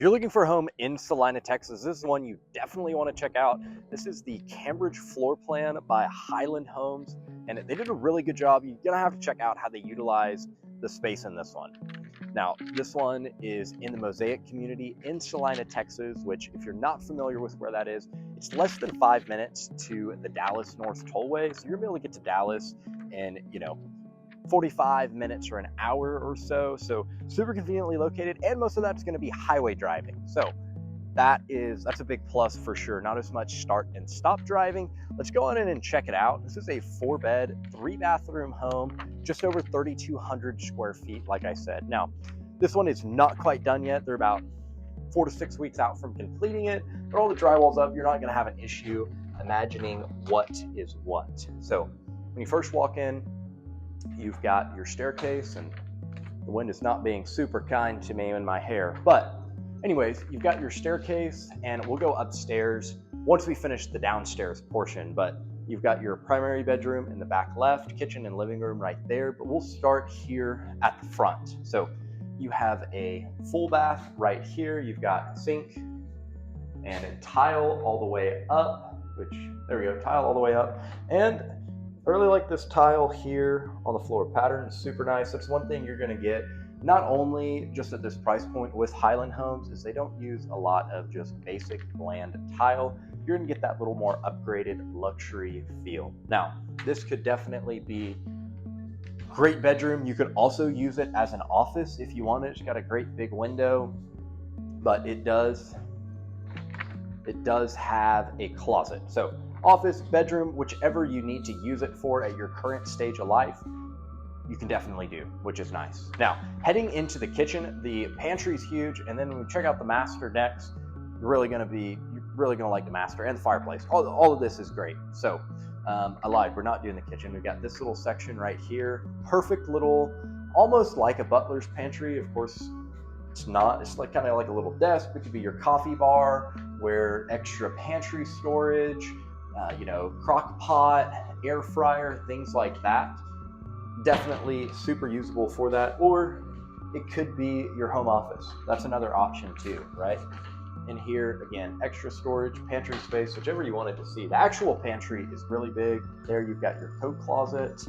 If you're looking for a home in Celina, Texas, this is one you definitely want to check out. This is the Cambridge floor plan by Highland Homes, and they did a really good job. You're gonna have to check out how they utilize the space in this one. Now, this one is in the Mosaic community in Celina, Texas, which if you're not familiar with where that is, it's less than 5 minutes to the Dallas North Tollway. So you're gonna be able to get to Dallas in, 45 minutes or an hour or so. So super conveniently located, and most of that's going to be highway driving. So that's a big plus for sure. Not as much start and stop driving. Let's go on in and check it out. This is a 4-bed, 3-bathroom home, just over 3,200 square feet, like I said. Now, this one is not quite done yet. They're about 4 to 6 weeks out from completing it, but all the drywall's up. You're not going to have an issue imagining what is what. So when you first walk in, you've got your staircase, and the wind is not being super kind to me and my hair. But anyways, you've got your staircase, and we'll go upstairs once we finish the downstairs portion. But you've got your primary bedroom in the back left, kitchen and living room right there. But we'll start here at the front. So you have a full bath right here. You've got a sink and a tile all the way up, there we go, tile all the way up. And I really like this tile here on the floor pattern. It's super nice. That's one thing you're going to get, not only just at this price point with Highland Homes, is they don't use a lot of just basic bland tile. You're going to get that little more upgraded luxury feel. Now, this could definitely be a great bedroom. You could also use it as an office if you want it. It's got a great big window, but it does have a closet. So office, bedroom, whichever you need to use it for at your current stage of life, you can definitely do, which is nice. Now, heading into the kitchen, the pantry is huge, and then when we check out the master next, you're really gonna like the master and the fireplace. All of this is great. So I lied, we're not doing the kitchen. We've got this little section right here, perfect little, almost like a butler's pantry. Of course, it's not. It's like kind of like a little desk. It could be your coffee bar, where extra pantry storage, crock pot, air fryer, things like that. Definitely super usable for that. Or it could be your home office. That's another option too, right? And here, again, extra storage, pantry space, whichever you wanted to see. The actual pantry is really big. There you've got your coat closet.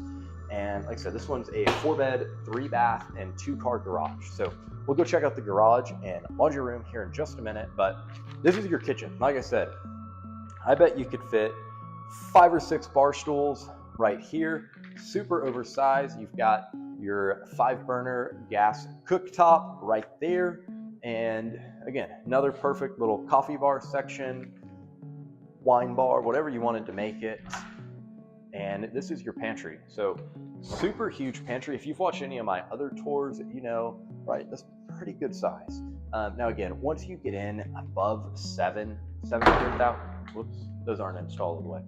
And like I said, this one's a 4-bed, 3-bath, and 2-car garage. So we'll go check out the garage and laundry room here in just a minute. But this is your kitchen. Like I said, I bet you could fit 5 or 6 bar stools right here. Super oversized. You've got your 5-burner gas cooktop right there. And again, another perfect little coffee bar section, wine bar, whatever you wanted to make it. And this is your pantry. So super huge pantry. If you've watched any of my other tours, right, that's pretty good size. Now again, once you get in above 700,000, whoops, those aren't installed all the way.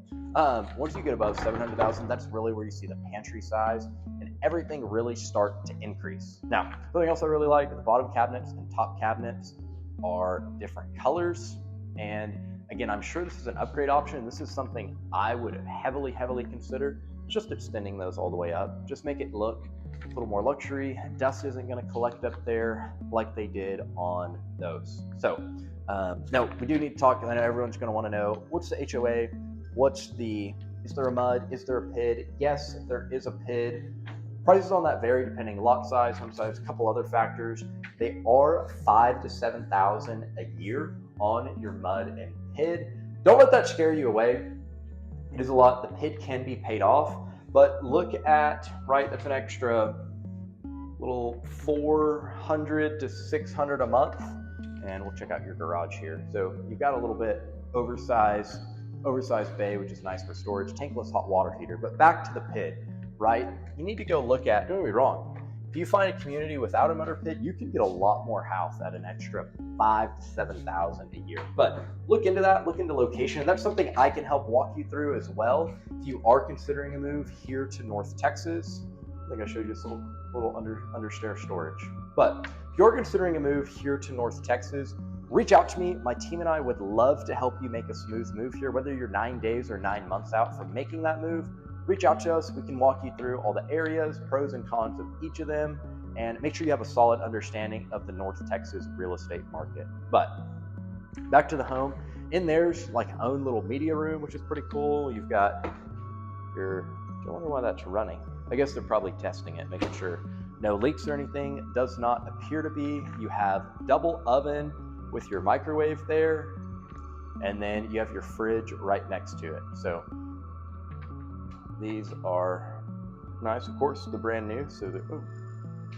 Once you get above 700,000, that's really where you see the pantry size and everything really start to increase. Now, something else I really like, the bottom cabinets and top cabinets are different colors. And again, I'm sure this is an upgrade option. This is something I would heavily consider, just extending those all the way up. Just make it look a little more luxury. Dust isn't going to collect up there like they did on those. So now we do need to talk. I know everyone's going to want to know, what's the HOA? Is there a MUD? Is there a PID? Yes, there is a PID. Prices on that vary depending lot size, home size, a couple other factors. They are $5,000 to $7,000 a year on your MUD and PID. Don't let that scare you away. It is a lot. The PID can be paid off, but look at, right, that's an extra little $400 to $600 a month. And we'll check out your garage here. So you've got a little bit oversized bay, which is nice for storage, tankless hot water heater. But back to the PID, right? You need to go look at, don't get me wrong, if you find a community without a MUD or PID, you can get a lot more house at an extra $5,000 to $7,000 a year. But look into that, look into location. And that's something I can help walk you through as well. If you are considering a move here to North Texas, I think I showed you this little understair storage. But if you're considering a move here to North Texas, reach out to me. My team and I would love to help you make a smooth move here. Whether you're 9 days or 9 months out from making that move, reach out to us. We can walk you through all the areas, pros and cons of each of them, and make sure you have a solid understanding of the North Texas real estate market. But back to the home. In there's like own little media room, which is pretty cool. You've got your, I wonder why that's running. I guess they're probably testing it, making sure no leaks or anything. Does not appear to be. You have double oven with your microwave there, and then you have your fridge right next to it. So these are nice. Of course, they're brand new, so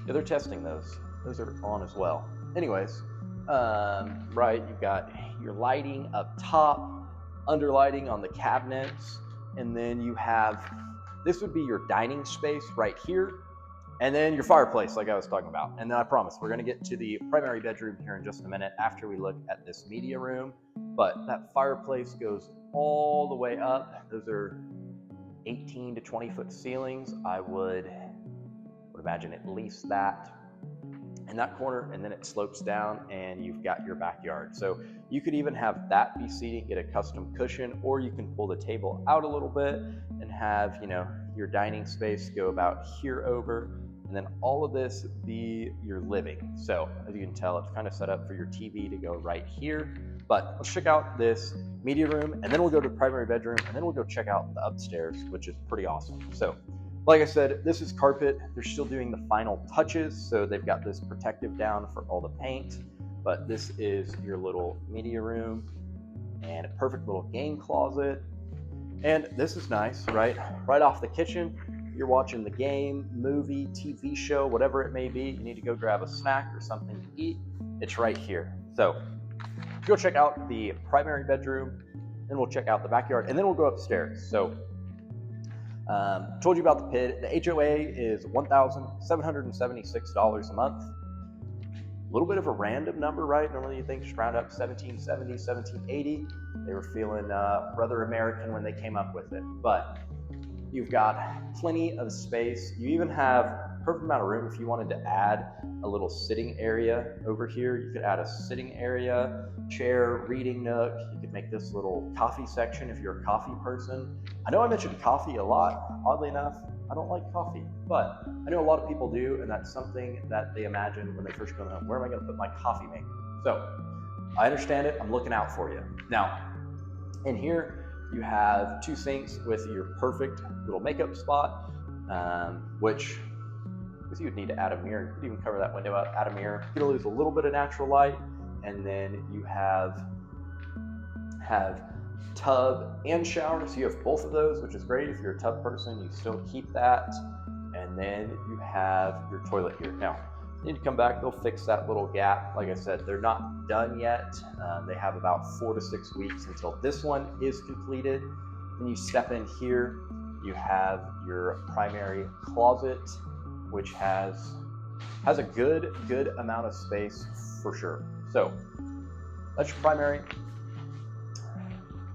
they're testing those. Those are on as well. Anyways, right, you've got your lighting up top, underlighting on the cabinets, and then you have, this would be your dining space right here, and then your fireplace like I was talking about. And then I promise we're gonna get to the primary bedroom here in just a minute after we look at this media room. But that fireplace goes all the way up. Those are 18 to 20 foot ceilings. I would imagine at least that in that corner, and then it slopes down and you've got your backyard. So you could even have that be seating, get a custom cushion, or you can pull the table out a little bit and have, you know, your dining space go about here over, and then all of this be your living. So as you can tell, it's kind of set up for your TV to go right here. But let's check out this media room, and then we'll go to the primary bedroom, and then we'll go check out the upstairs, which is pretty awesome. So like I said, this is carpet. They're still doing the final touches, so they've got this protective down for all the paint. But this is your little media room and a perfect little game closet. And this is nice, right? Right off the kitchen, you're watching the game, movie, TV show, whatever it may be. You need to go grab a snack or something to eat. It's right here. So go check out the primary bedroom, then we'll check out the backyard, and then we'll go upstairs. So told you about the PID. The HOA is $1,776 a month. A little bit of a random number, right? Normally you think just round up 1770, 1780. They were feeling rather American when they came up with it. But you've got plenty of space. You even have a perfect amount of room if you wanted to add a little sitting area over here. You could add a sitting area, chair, reading nook. You could make this little coffee section if you're a coffee person. I know I mentioned coffee a lot. Oddly enough, I don't like coffee, but I know a lot of people do, and that's something that they imagine when they first go home. Where am I going to put my coffee maker? So I understand it. I'm looking out for you. Now, in here, you have two sinks with your perfect little makeup spot, which you would need to add a mirror. You could even cover that window up, add a mirror. You're gonna lose a little bit of natural light, and then you have tub and shower, so you have both of those, which is great. If you're a tub person, you still keep that, and then you have your toilet here. Now, you need to come back, they'll fix that little gap. Like I said, they're not done yet. They have about 4 to 6 weeks until this one is completed. Then you step in here, you have your primary closet, which has a good amount of space for sure. So that's your primary.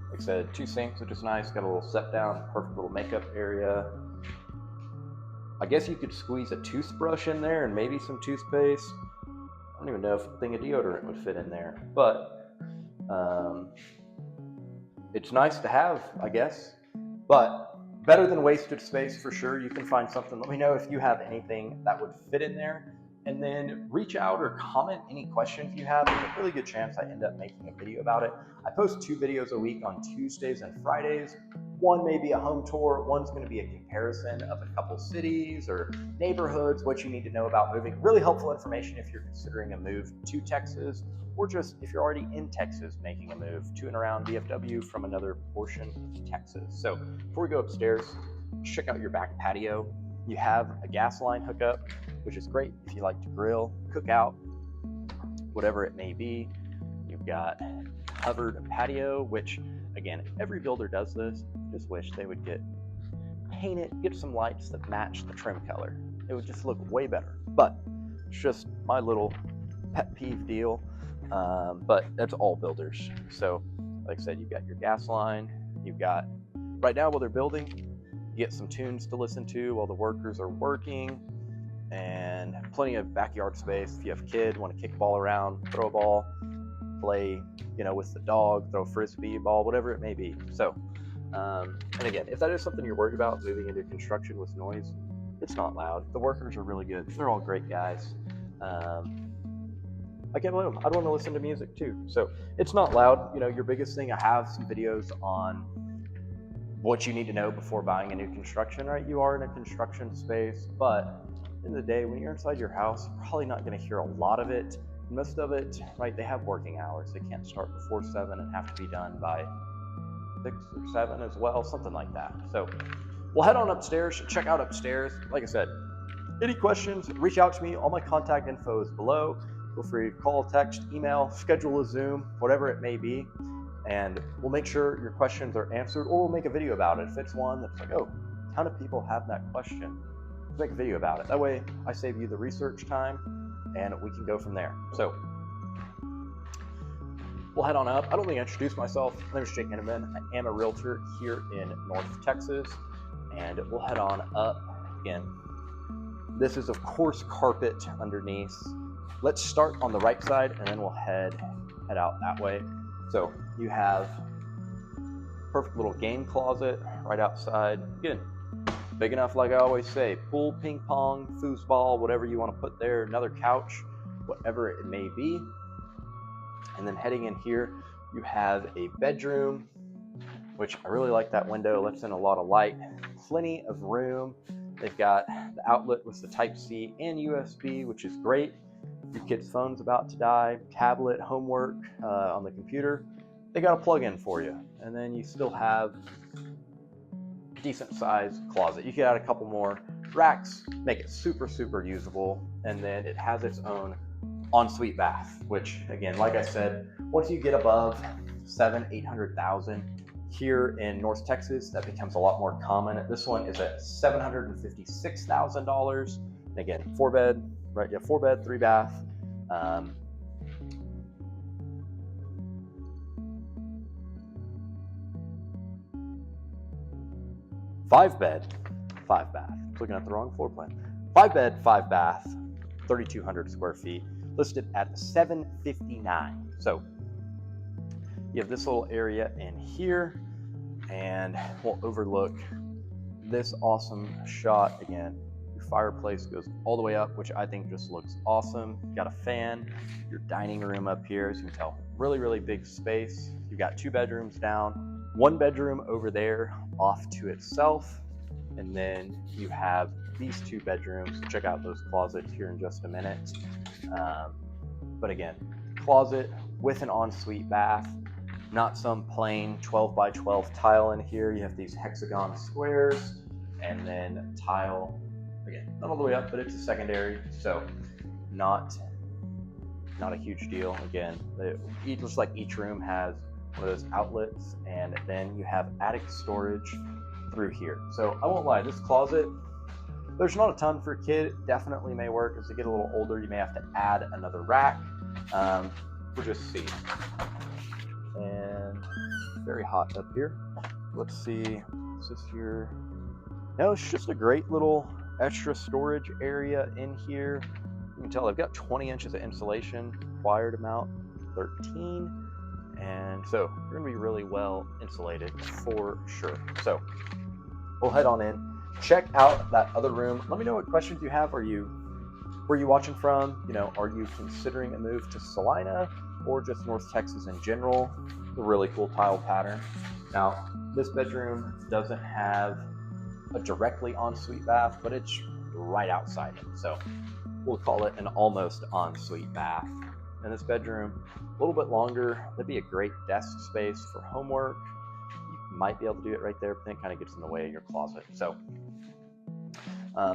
Like I said, 2 sinks, which is nice. Got a little set down, perfect little makeup area. I guess you could squeeze a toothbrush in there and maybe some toothpaste. I don't even know if a thing of deodorant would fit in there, but it's nice to have, I guess. But better than wasted space for sure. You can find something. Let me know if you have anything that would fit in there. And then reach out or comment any questions you have. There's a really good chance I end up making a video about it. I post 2 videos a week on Tuesdays and Fridays. One may be a home tour. One's going to be a comparison of a couple cities or neighborhoods, what you need to know about moving. Really helpful information if you're considering a move to Texas, or just if you're already in Texas making a move to and around DFW from another portion of Texas. So before we go upstairs, check out your back patio. You have a gas line hookup, which is great if you like to grill, cook out, whatever it may be. You've got covered patio, which again, every builder does this. Just wish they would get some lights that match the trim color. It would just look way better. But it's just my little pet peeve deal. But that's all builders. So like I said, you've got your gas line. You've got, right now while they're building, you get some tunes to listen to while the workers are working, and plenty of backyard space. If you have a kid, want to kick a ball around, throw a ball, play, with the dog, throw a frisbee ball, whatever it may be. So, and again, if that is something you're worried about, moving into construction with noise, It's not loud. The workers are really good. They're all great guys. I can't blame them. I'd want to listen to music too. So it's not loud. You know, your biggest thing, I have some videos on what you need to know before buying a new construction, right? You are in a construction space, but at the end of the day, when you're inside your house, you're probably not going to hear a lot of it. Most of it, right, they have working hours. They can't start before 7 and have to be done by 6 or 7 as well, something like that. So we'll head on upstairs, check out upstairs. Like I said, any questions, reach out to me. All my contact info is below. Feel free to call, text, email, schedule a Zoom, whatever it may be. And we'll make sure your questions are answered, or we'll make a video about it. If it's one that's like, oh, a ton of people have that question, let's make a video about it. That way I save you the research time and we can go from there. So we'll head on up. I don't think I introduced myself. My name is Jake Henneman. I am a realtor here in North Texas, and we'll head on up. Again, this is of course carpet underneath. Let's start on the right side and then we'll head out that way. So you have perfect little game closet right outside. Again, big enough, like I always say, pool, ping pong, foosball, whatever you want to put there, another couch, whatever it may be. And then heading in here, you have a bedroom, which I really like that window, lets in a lot of light, plenty of room. They've got the outlet with the Type-C and USB, which is great. Your kid's phone's about to die, tablet, homework on the computer, they got a plug-in for you. And then you still have decent sized closet. You could add a couple more racks, make it super, super usable. And then it has its own ensuite bath, which again, like I said, once you get above 800,000 here in North Texas, that becomes a lot more common. This one is at $756,000. And again, 4-bed, right? Yeah, 4-bed, 3-bath. 5-bed, 5-bath. Looking at the wrong floor plan. 5-bed, 5-bath, 3,200 square feet, listed at $759,000. So you have this little area in here, and we'll overlook this awesome shot. Again, your fireplace goes all the way up, which I think just looks awesome. You got a fan, your dining room up here, as you can tell, really, really big space. You've got 2 bedrooms down, 1 bedroom over there off to itself, and then you have these 2 bedrooms. Check out those closets here in just a minute. But again, closet with an ensuite bath, not some plain 12 by 12 tile in here. You have these hexagon squares and then tile, again, not all the way up, but it's a secondary, so not a huge deal. Again, it looks like each room has one of those outlets, and then you have attic storage through here. So I won't lie, this closet, there's not a ton for a kid. It definitely may work. As they get a little older, you may have to add another rack. We'll just see. And very hot up here. Let's see, is this here? No, it's just a great little extra storage area in here. You can tell I've got 20 inches of insulation, required amount 13. And so you're gonna be really well insulated for sure. So we'll head on in, check out that other room. Let me know what questions you have. Where are you watching from? You know, are you considering a move to Celina or just North Texas in general? A really cool tile pattern. Now, this bedroom doesn't have a directly ensuite bath, but it's right outside it. So we'll call it an almost ensuite bath. And this bedroom, a little bit longer. That'd be a great desk space for homework. You might be able to do it right there, but then it kind of gets in the way of your closet. So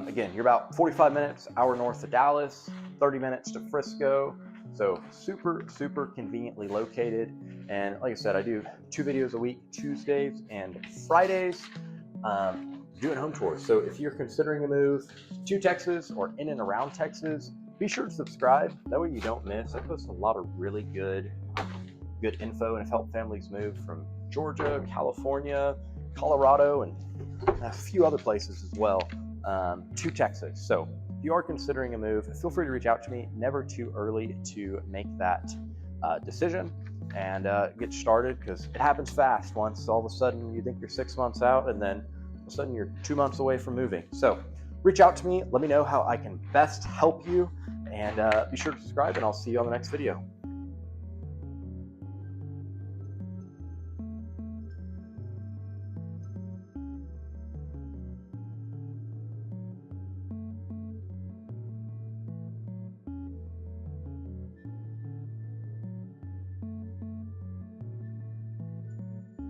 again, you're about 45 minutes, hour north of Dallas, 30 minutes to Frisco. So super, super conveniently located. And like I said, I do 2 videos a week, Tuesdays and Fridays, doing home tours. So if you're considering a move to Texas or in and around Texas, be sure to subscribe. That way you don't miss. I post a lot of really good info and have helped families move from Georgia, California, Colorado, and a few other places as well to Texas. So if you are considering a move, feel free to reach out to me. Never too early to make that decision and get started, because it happens fast. Once all of a sudden you think you're 6 months out, and then all of a sudden you're 2 months away from moving. So reach out to me. Let me know how I can best help you, and be sure to subscribe, and I'll see you on the next video.